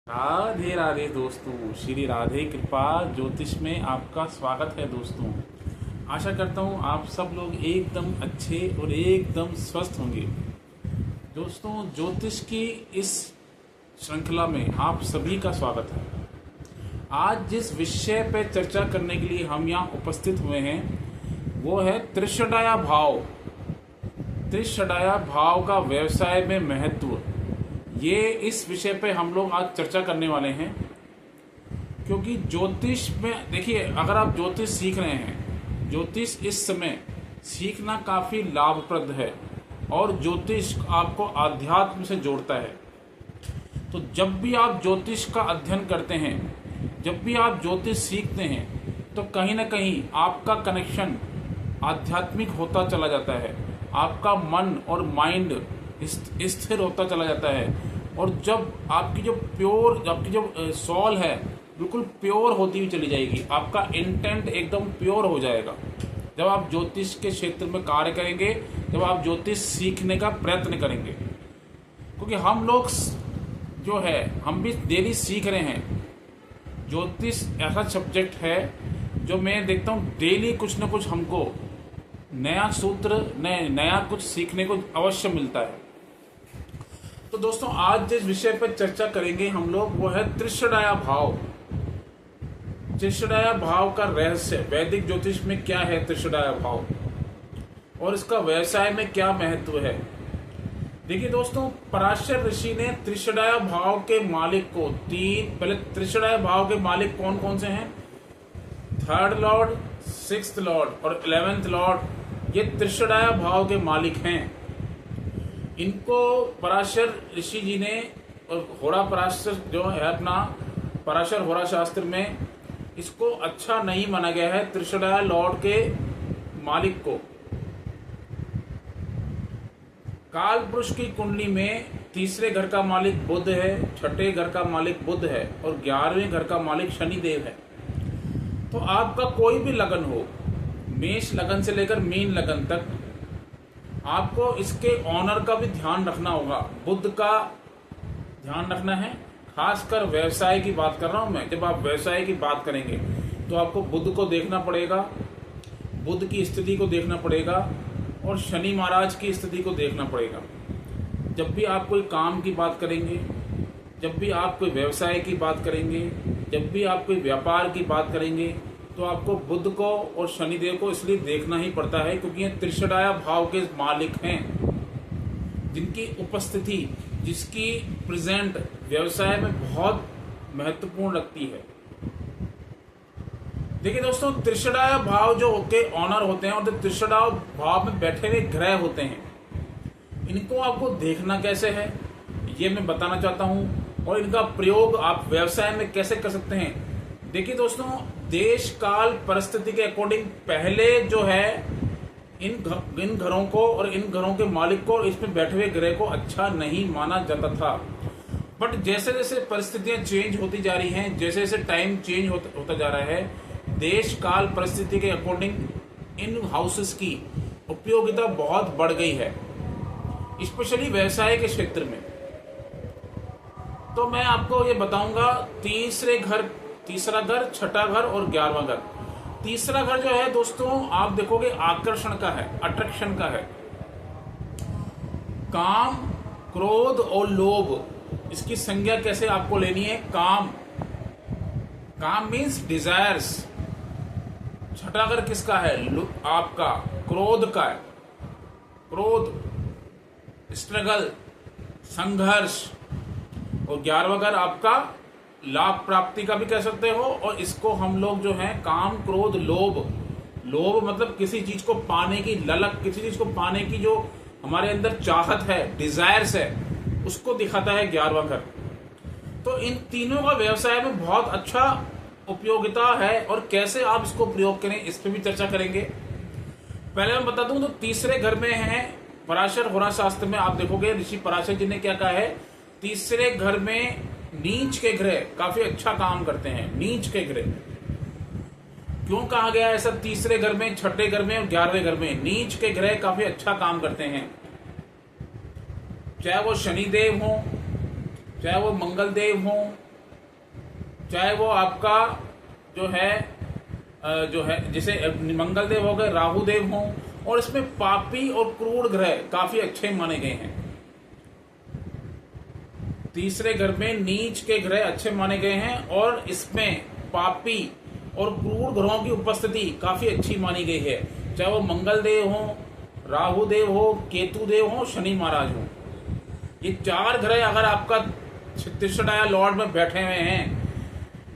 राधे राधे दोस्तों, श्री राधे कृपा ज्योतिष में आपका स्वागत है दोस्तों। आशा करता हूँ आप सब लोग एकदम अच्छे और एकदम स्वस्थ होंगे। दोस्तों, ज्योतिष की इस श्रृंखला में आप सभी का स्वागत है। आज जिस विषय पर चर्चा करने के लिए हम यहाँ उपस्थित हुए हैं वो है त्रिषडाया भाव। त्रिषडाया भाव का व्यवसाय में महत्व, ये इस विषय पे हम लोग आज चर्चा करने वाले हैं। क्योंकि ज्योतिष में देखिए, अगर आप ज्योतिष सीख रहे हैं, ज्योतिष इस समय सीखना काफ़ी लाभप्रद है और ज्योतिष आपको आध्यात्म से जोड़ता है। तो जब भी आप ज्योतिष का अध्ययन करते हैं, जब भी आप ज्योतिष सीखते हैं, तो कहीं ना कहीं आपका कनेक्शन आध्यात्मिक होता चला जाता है, आपका मन और माइंड स्थिर होता चला जाता है। और जब आपकी जो सॉल है बिल्कुल प्योर होती हुई चली जाएगी, आपका इंटेंट एकदम प्योर हो जाएगा जब आप ज्योतिष के क्षेत्र में कार्य करेंगे, जब आप ज्योतिष सीखने का प्रयत्न करेंगे। क्योंकि हम लोग जो है, हम भी डेली सीख रहे हैं। ज्योतिष ऐसा सब्जेक्ट है जो मैं देखता हूँ डेली कुछ ना कुछ हमको नया सूत्र, नया कुछ सीखने को अवश्य मिलता है। तो दोस्तों, आज जिस विषय पर चर्चा करेंगे हम लोग वो है त्रिषडाया भाव। त्रिषडाया भाव का रहस्य, वैदिक ज्योतिष में क्या है त्रिषडाया भाव और इसका व्यवसाय में क्या महत्व है। देखिए दोस्तों, पराशर ऋषि ने त्रिषडाया भाव के मालिक को पहले त्रिषडाया भाव के मालिक कौन कौन से हैं? थर्ड लॉर्ड, सिक्स्थ लॉर्ड और 11th लॉर्ड, ये त्रिषडाया भाव के मालिक हैं। इनको पराशर ऋषि जी ने, और होरा पराशर जो है अपना पराशर होरा शास्त्र में, इसको अच्छा नहीं माना गया है त्रिषडाया लॉर्ड के मालिक को। काल पुरुष की कुंडली में तीसरे घर का मालिक बुध है, छठे घर का मालिक बुध है और 11वें घर का मालिक शनिदेव है। तो आपका कोई भी लगन हो, मेष लगन से लेकर मीन लगन तक, आपको इसके ऑनर का भी ध्यान रखना होगा, बुध का ध्यान रखना है। खासकर व्यवसाय की बात कर रहा हूं मैं। जब आप व्यवसाय की बात करेंगे तो आपको बुध को देखना पड़ेगा, बुध की स्थिति को देखना पड़ेगा और शनि महाराज की स्थिति को देखना पड़ेगा। जब भी आप कोई काम की बात करेंगे, जब भी आप कोई व्यवसाय की बात करेंगे, जब भी आप कोई व्यापार की बात करेंगे, तो आपको बुध को और शनिदेव को इसलिए देखना ही पड़ता है क्योंकि ये त्रिषडाया भाव के मालिक हैं, जिनकी उपस्थिति, जिसकी प्रेजेंट व्यवसाय में बहुत महत्वपूर्ण रखती है। देखिए दोस्तों, त्रिषडाया भाव जो के ऑनर होते हैं और जो त्रिषडाया भाव में बैठे हुए ग्रह होते हैं, इनको आपको देखना कैसे है ये मैं बताना चाहता हूं और इनका प्रयोग आप व्यवसाय में कैसे कर सकते हैं। देखिए दोस्तों, देश काल परिस्थिति के अकॉर्डिंग पहले जो है इन घरों को और इन घरों के मालिक को, इसमें बैठे हुए ग्रह को अच्छा नहीं माना जाता था। बट जैसे जैसे परिस्थितियां चेंज होती जा रही हैं, जैसे जैसे टाइम चेंज होता जा रहा है, देश काल परिस्थिति के अकॉर्डिंग इन हाउसेस की उपयोगिता बहुत बढ़ गई है, स्पेशली व्यवसाय के क्षेत्र में। तो मैं आपको ये बताऊंगा, तीसरा घर, छठा घर और 11वां घर। तीसरा घर जो है दोस्तों, आप देखोगे आकर्षण का है, अट्रैक्शन का है। काम, क्रोध और लोभ, इसकी संज्ञा कैसे आपको लेनी है? काम मीन्स डिजायर्स। छठा घर किसका है? आपका क्रोध का है। क्रोध, स्ट्रगल, संघर्ष। और 11वां घर आपका लाभ प्राप्ति का भी कह सकते हो। और इसको हम लोग जो है काम, क्रोध, लोभ मतलब किसी चीज को पाने की ललक, किसी चीज को पाने की जो हमारे अंदर चाहत है, डिजायर्स है, उसको दिखाता है 11वां घर। तो इन तीनों का व्यवसाय में बहुत अच्छा उपयोगिता है और कैसे आप इसको प्रयोग करें इस पर भी चर्चा करेंगे। पहले मैं बता दूं तो तीसरे घर में है पराशर होरा शास्त्र में, आप देखोगे ऋषि पराशर जी ने क्या कहा है, तीसरे घर में नीच के ग्रह काफी अच्छा काम करते हैं। नीच के ग्रह क्यों कहा गया है? सब तीसरे घर में, छठे घर में और 11वें घर में नीच के ग्रह काफी अच्छा काम करते हैं। चाहे वो शनिदेव हो, चाहे वो मंगल देव हो, चाहे वो आपका जो है जैसे मंगल देव हो गए, राहु देव हो, और इसमें पापी और क्रूर ग्रह काफी अच्छे माने गए हैं। तीसरे घर में नीच के ग्रह अच्छे माने गए हैं और इसमें पापी और क्रूर ग्रहों की उपस्थिति काफी अच्छी मानी गई है। चाहे वो मंगल देव हो, राहु देव हो, केतु देव हो, शनि महाराज हो, ये चार ग्रह अगर आपका छत्तीसगढ़ लॉर्ड में बैठे हुए हैं,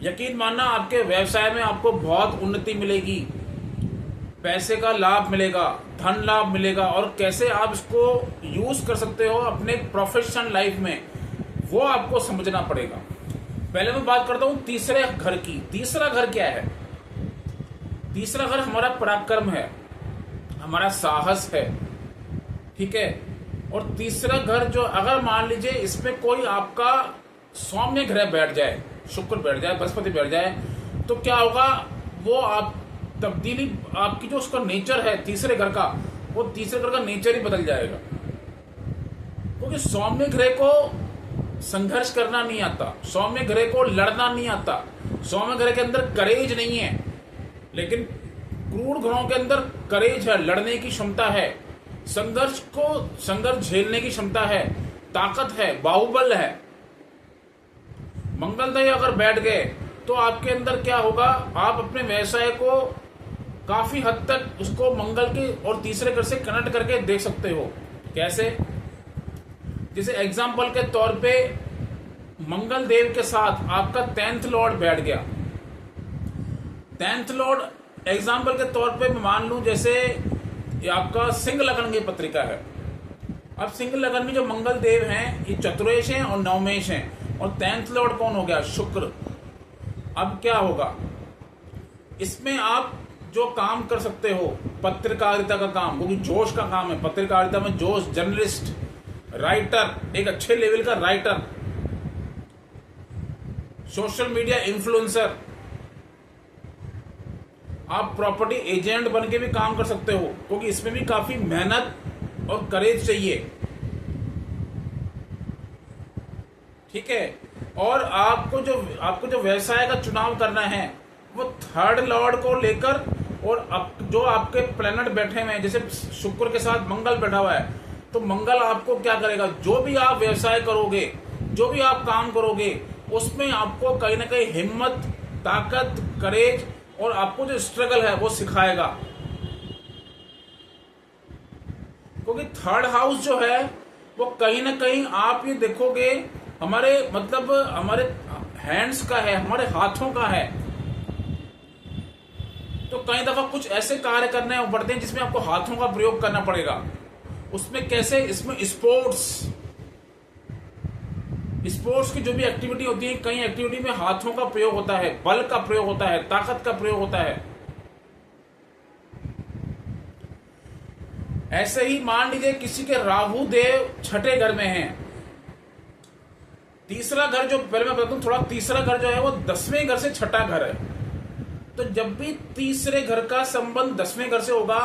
यकीन मानना आपके व्यवसाय में आपको बहुत उन्नति मिलेगी, पैसे का लाभ मिलेगा, धन लाभ मिलेगा, और कैसे आप इसको यूज कर सकते हो अपने प्रोफेशनल लाइफ में, वो आपको समझना पड़ेगा। पहले मैं बात करता हूं तीसरे घर की। तीसरा घर क्या है? तीसरा घर हमारा पराक्रम है, हमारा साहस है, ठीक है। और तीसरा घर जो अगर मान लीजिए इसमें कोई आपका सौम्य ग्रह बैठ जाए, शुक्र बैठ जाए, बृहस्पति बैठ जाए, तो क्या होगा, वो आप तब्दीली आपकी जो उसका नेचर है तीसरे घर का, वो तीसरे घर का नेचर ही बदल जाएगा। क्योंकि सौम्य ग्रह को संघर्ष करना नहीं आता, सौम्य ग्रह को लड़ना नहीं आता, सौम्य ग्रह के अंदर करेज नहीं है, लेकिन क्रूर ग्रहों के अंदर करेज है, लड़ने की क्षमता है, संघर्ष झेलने की क्षमता है, ताकत है, बाहुबल है। मंगलदेव अगर बैठ गए तो आपके अंदर क्या होगा, आप अपने व्यवसाय को काफी हद तक उसको मंगल के और तीसरे घर से कनेक्ट करके देख सकते हो। कैसे? जैसे एग्जाम्पल के तौर पे मंगल देव के साथ आपका 10th लॉर्ड बैठ गया। 10th लॉर्ड एग्जाम्पल के तौर पे मैं मान लूं जैसे आपका सिंह लगन की पत्रिका है। अब सिंह लगन में जो मंगल देव हैं ये चतुरेश हैं और नवमेश हैं, और 10th लॉर्ड कौन हो गया? शुक्र। अब क्या होगा, इसमें आप जो काम कर सकते हो, पत्रकारिता का काम, क्योंकि जोश का काम है पत्रकारिता में, जोश, जर्नलिस्ट, राइटर, एक अच्छे लेवल का राइटर, सोशल मीडिया इन्फ्लुएंसर, आप प्रॉपर्टी एजेंट बन के भी काम कर सकते हो, क्योंकि इसमें भी काफी मेहनत और करेज चाहिए, ठीक है। और आपको जो व्यवसाय का चुनाव करना है वो 3rd लॉर्ड को लेकर, और जो आपके प्लैनेट बैठे हुए हैं, जैसे शुक्र के साथ मंगल बैठा हुआ है, तो मंगल आपको क्या करेगा, जो भी आप व्यवसाय करोगे, जो भी आप काम करोगे, उसमें आपको कहीं ना कहीं हिम्मत, ताकत, करेज और आपको जो स्ट्रगल है वो सिखाएगा। क्योंकि 3rd हाउस जो है वो कहीं ना कहीं आप ये देखोगे हमारे हैंड्स का है, हमारे हाथों का है। तो कई दफा कुछ ऐसे कार्य करने पड़ते हैं जिसमें आपको हाथों का प्रयोग करना पड़ेगा। उसमें कैसे? इसमें स्पोर्ट्स की जो भी एक्टिविटी होती है, कई एक्टिविटी में हाथों का प्रयोग होता है, बल का प्रयोग होता है, ताकत का प्रयोग होता है। ऐसे ही मान लीजिए किसी के राहु देव 6ठे घर में हैं। तीसरा घर जो पहले मैं बताता हूं, थोड़ा तीसरा घर जो है वो 10वें घर से 6ठा घर है। तो जब भी तीसरे घर का संबंध 10वें घर से होगा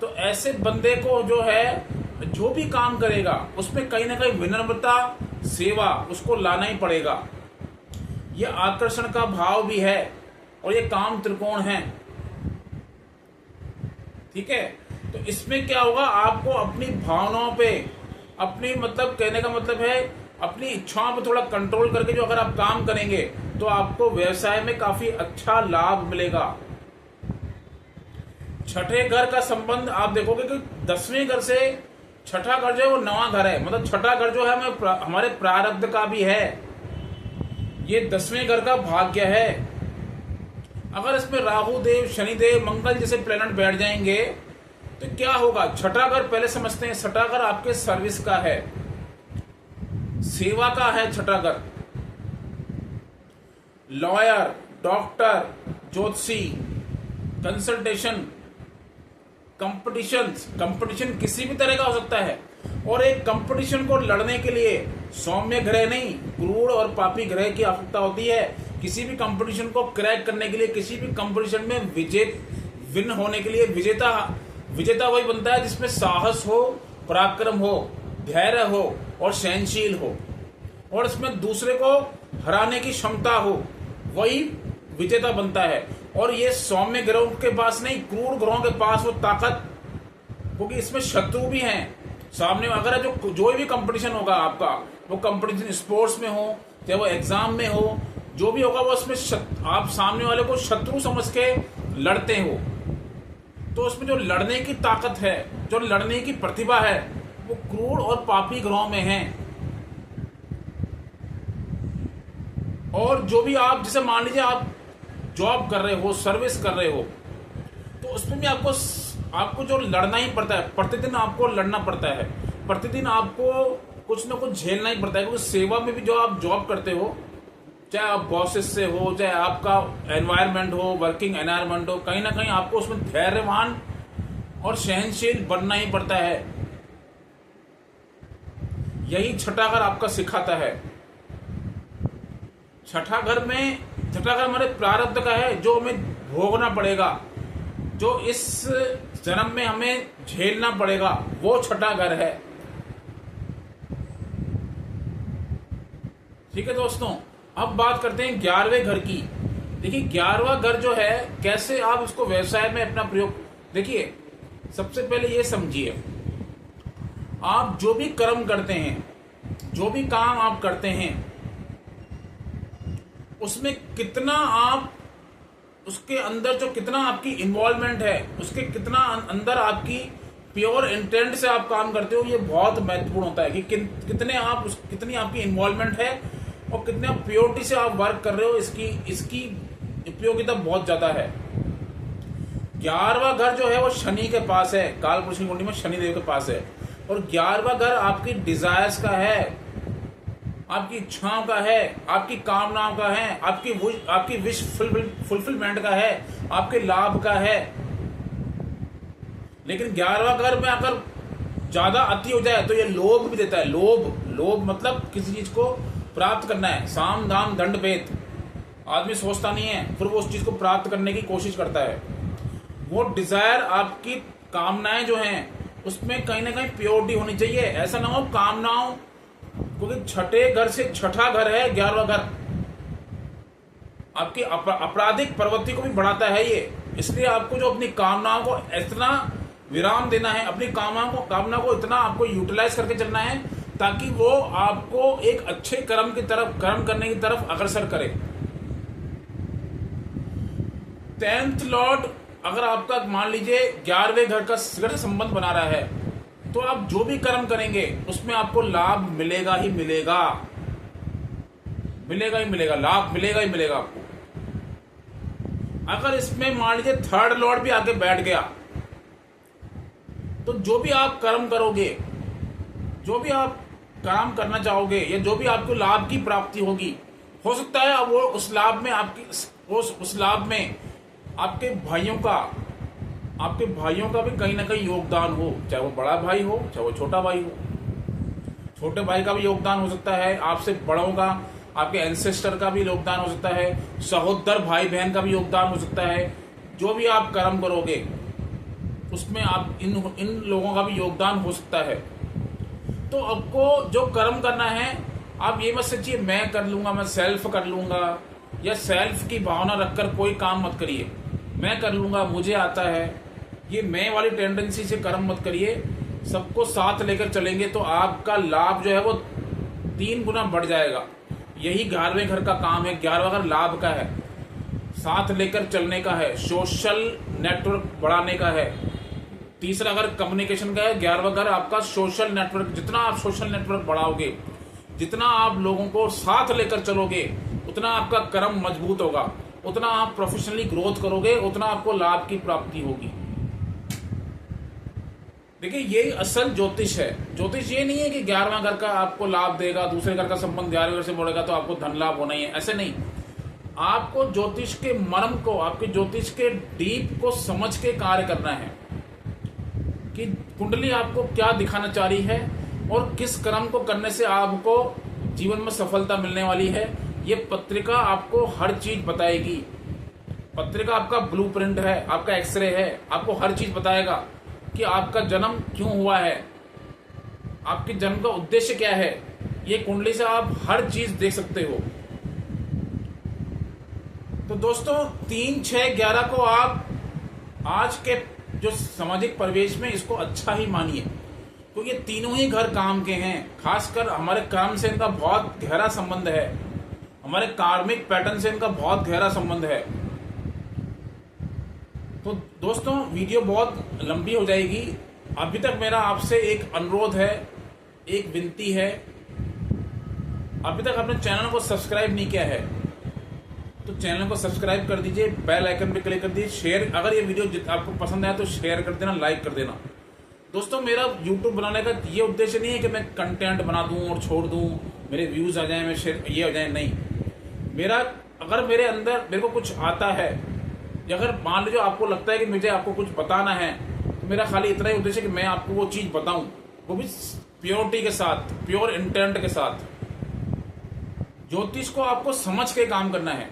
तो ऐसे बंदे को जो है, जो भी काम करेगा उसमें कहीं ना कहीं विनम्रता, सेवा उसको लाना ही पड़ेगा। ये आकर्षण का भाव भी है और ये काम त्रिकोण है, ठीक है। तो इसमें क्या होगा, आपको अपनी भावनाओं पे, अपनी कहने का मतलब है अपनी इच्छाओं पे थोड़ा कंट्रोल करके जो अगर आप काम करेंगे तो आपको व्यवसाय में काफी अच्छा लाभ मिलेगा। 6ठे घर का संबंध आप देखोगे कि 10वें घर से 6ठा घर जो है वो नवा घर है, मतलब 6ठा घर जो है हमारे प्रारब्ध का भी है, ये 10वें घर का भाग्य है। अगर इसमें राहु देव, शनि देव, मंगल जैसे प्लैनेट बैठ जाएंगे तो क्या होगा, 6ठा घर पहले समझते हैं, 6ठा घर आपके सर्विस का है, सेवा का है। 6ठा घर लॉयर, डॉक्टर, ज्योतिषी, कंसल्टेशन, कंपटीशन किसी भी तरह का हो सकता है। और एक कंपटीशन को लड़ने के लिए सौम्य ग्रह नहीं, क्रूर और पापी ग्रह की आवश्यकता होती है। किसी भी कंपटीशन को क्रैक करने के लिए, किसी भी कंपटीशन में विन होने के लिए विजेता वही बनता है जिसमें साहस हो, पराक्रम हो, धैर्य हो और सहनशील हो, और इसमें दूसरे को हराने की क्षमता हो, वही विजेता बनता है। और ये सौम्य ग्रहों के पास नहीं, क्रूर ग्रहों के पास वो ताकत, क्योंकि इसमें शत्रु भी हैं सामने। अगर जो भी कंपटीशन होगा आपका, वो कंपटीशन स्पोर्ट्स में हो चाहे वो एग्जाम में हो, जो भी होगा वो उसमें आप सामने वाले को शत्रु समझ के लड़ते हो। तो उसमें जो लड़ने की ताकत है, जो लड़ने की प्रतिभा है, वो क्रूर और पापी ग्रहों में है। और जो भी आप, जैसे मान लीजिए आप जॉब कर रहे हो, सर्विस कर रहे हो, तो उसमें भी आपको जो लड़ना ही पड़ता है, प्रतिदिन आपको लड़ना पड़ता है, प्रतिदिन आपको कुछ ना कुछ झेलना ही पड़ता है। क्योंकि सेवा में भी जो आप जॉब करते हो, चाहे आप बॉसेस से हो, चाहे आपका एनवायरनमेंट हो, वर्किंग एनवायरनमेंट हो, कहीं ना कहीं आपको उसमें धैर्यवान और सहनशील बनना ही पड़ता है। यही छठा घर आपका सिखाता है। छठा घर हमारे प्रारब्ध का है, जो हमें भोगना पड़ेगा, जो इस जन्म में हमें झेलना पड़ेगा, वो छठा घर है। ठीक है दोस्तों, अब बात करते हैं 11वें घर की। देखिए 11वां घर जो है, कैसे आप उसको व्यवसाय में अपना प्रयोग। देखिए सबसे पहले ये समझिए, आप जो भी कर्म करते हैं, जो भी काम आप करते हैं, उसमें कितना आप, उसके अंदर जो कितना आपकी इन्वॉल्वमेंट है, उसके कितना अंदर आपकी प्योर इंटेंट से आप काम करते हो, ये बहुत महत्वपूर्ण होता है कि कितनी आपकी इन्वॉल्वमेंट है और कितने प्योरिटी से आप वर्क कर रहे हो। इसकी उपयोगिता बहुत ज्यादा है। 11वां घर जो है वो शनि के पास है, कालपुरुष की कुंडली में शनि देव के पास है। और 11वां घर आपकी डिजायर्स का है, आपकी इच्छाओं का है, आपकी कामनाओं का है, आपकी विश फुलफिलमेंट का है, आपके लाभ का है। लेकिन 11वां घर में अगर ज्यादा अति हो जाए तो ये लोभ भी देता है। लोभ मतलब किसी चीज को प्राप्त करना है, साम दाम दंड भेद। आदमी सोचता नहीं है, फिर वो उस चीज को प्राप्त करने की कोशिश करता है। वो डिजायर, आपकी कामनाएं जो हैं, उसमें कहीं ना कहीं प्योरिटी होनी चाहिए। ऐसा ना हो कामनाओं, क्योंकि छठे घर से छठा घर है 11वां घर, आपकी आपराधिक प्रवृत्ति को भी बढ़ाता है ये। इसलिए आपको जो अपनी कामनाओं को इतना विराम देना है, अपनी कामना को इतना आपको यूटिलाइज करके चलना है, ताकि वो आपको एक अच्छे कर्म करने की तरफ अग्रसर करे। 10th लॉर्ड अगर आपका मान लीजिए 11वें घर का संबंध बना रहा है, तो आप जो भी कर्म करेंगे उसमें आपको लाभ मिलेगा ही मिलेगा, लाभ मिलेगा ही मिलेगा आपको। अगर इसमें मान लीजिए 3rd लॉर्ड भी आके बैठ गया, तो जो भी आप कर्म करोगे, जो भी आप काम करना चाहोगे, या जो भी आपको लाभ की प्राप्ति होगी, हो सकता है अब वो उस लाभ में आपके भाइयों का भी कहीं ना कहीं योगदान हो, चाहे वो बड़ा भाई हो चाहे वो छोटा भाई हो। छोटे भाई का भी योगदान हो सकता है, आपसे बड़ों का, आपके एंसेस्टर का भी योगदान हो सकता है, सहोदर भाई बहन का भी योगदान हो सकता है। जो भी आप कर्म करोगे उसमें आप इन लोगों का भी योगदान हो सकता है। तो आपको जो कर्म करना है, आप ये मत सोचिए मैं कर लूंगा, मैं सेल्फ कर लूंगा, या सेल्फ की भावना रखकर कोई काम मत करिए। मैं कर लूंगा, मुझे आता है, ये मैं वाली टेंडेंसी से कर्म मत करिए। सबको साथ लेकर चलेंगे तो आपका लाभ जो है वो 3 गुना बढ़ जाएगा। यही 11वें घर का काम है। 11वां घर लाभ का है, साथ लेकर चलने का है, सोशल नेटवर्क बढ़ाने का है। तीसरा घर कम्युनिकेशन का है। 11वां घर आपका सोशल नेटवर्क। जितना आप सोशल नेटवर्क बढ़ाओगे, जितना आप लोगों को साथ लेकर चलोगे, उतना आपका कर्म मजबूत होगा, उतना आप प्रोफेशनली ग्रोथ करोगे, उतना आपको लाभ की प्राप्ति होगी। देखिए यही असल ज्योतिष है। ज्योतिष ये नहीं है कि 11वां घर का आपको लाभ देगा, दूसरे घर का संबंध 11वें घर से बढ़ेगा तो आपको धन लाभ होना ही है, ऐसे नहीं। आपको ज्योतिष के मर्म को, आपके ज्योतिष के डीप को समझ के कार्य करना है कि कुंडली आपको क्या दिखाना चाह रही है और किस कर्म को करने से आपको जीवन में सफलता मिलने वाली है। ये पत्रिका आपको हर चीज बताएगी। पत्रिका आपका ब्लूप्रिंट है, आपका एक्सरे है, आपको हर चीज बताएगा कि आपका जन्म क्यों हुआ है, आपके जन्म का उद्देश्य क्या है। ये कुंडली से आप हर चीज देख सकते हो। तो दोस्तों 3, 6, 11 को आप आज के जो सामाजिक परिवेश में इसको अच्छा ही मानिए, क्योंकि ये तीनों ही घर काम के हैं। खासकर हमारे कर्म से इनका बहुत गहरा संबंध है, हमारे कार्मिक पैटर्न से इनका बहुत गहरा संबंध है। तो दोस्तों वीडियो बहुत लंबी हो जाएगी। अभी तक मेरा आपसे एक अनुरोध है, एक विनती है, अभी तक आपने चैनल को सब्सक्राइब नहीं किया है तो चैनल को सब्सक्राइब कर दीजिए, बेल आइकन पे क्लिक कर दीजिए, शेयर, अगर ये वीडियो आपको पसंद आया तो शेयर कर देना, लाइक कर देना। दोस्तों मेरा यूट्यूब बनाने का ये उद्देश्य नहीं है कि मैं कंटेंट बना दूं और छोड़ दूं, मेरे व्यूज आ जाएं, मैं शेयर ये हो जाए, नहीं। मेरा अगर मेरे अंदर मेरे को कुछ आता है, या अगर मान लीजिए आपको लगता है कि मुझे आपको कुछ बताना है, तो मेरा खाली इतना ही उद्देश्य है कि मैं आपको वो चीज़ बताऊं, वो भी प्योरिटी के साथ, प्योर इंटेंट के साथ। ज्योतिष को आपको समझ के काम करना है।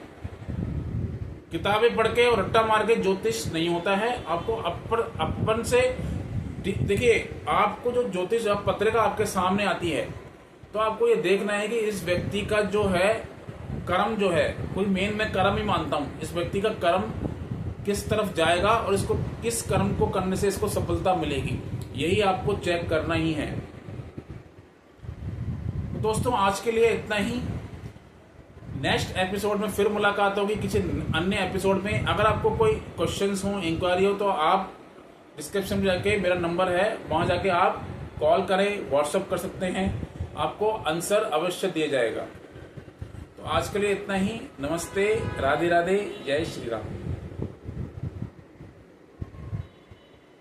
किताबें पढ़ के और रट्टा मार के ज्योतिष नहीं होता है। आपको अपन से देखिए, आपको जो ज्योतिष पत्रिका आपके सामने आती है तो आपको ये देखना है कि इस व्यक्ति का जो है कर्म जो है, कोई मेन मैं कर्म ही मानता हूँ, इस व्यक्ति का कर्म किस तरफ जाएगा और इसको किस कर्म को करने से इसको सफलता मिलेगी, यही आपको चेक करना ही है। तो दोस्तों आज के लिए इतना ही। नेक्स्ट एपिसोड में फिर मुलाकात होगी किसी अन्य एपिसोड में। अगर आपको कोई क्वेश्चंस हो, इंक्वायरी हो, तो आप डिस्क्रिप्शन में जाके मेरा नंबर है, वहां जाके आप कॉल करें, व्हाट्सएप कर सकते हैं, आपको आंसर अवश्य दिया जाएगा। तो आज के लिए इतना ही। नमस्ते, राधे राधे, जय श्री राम।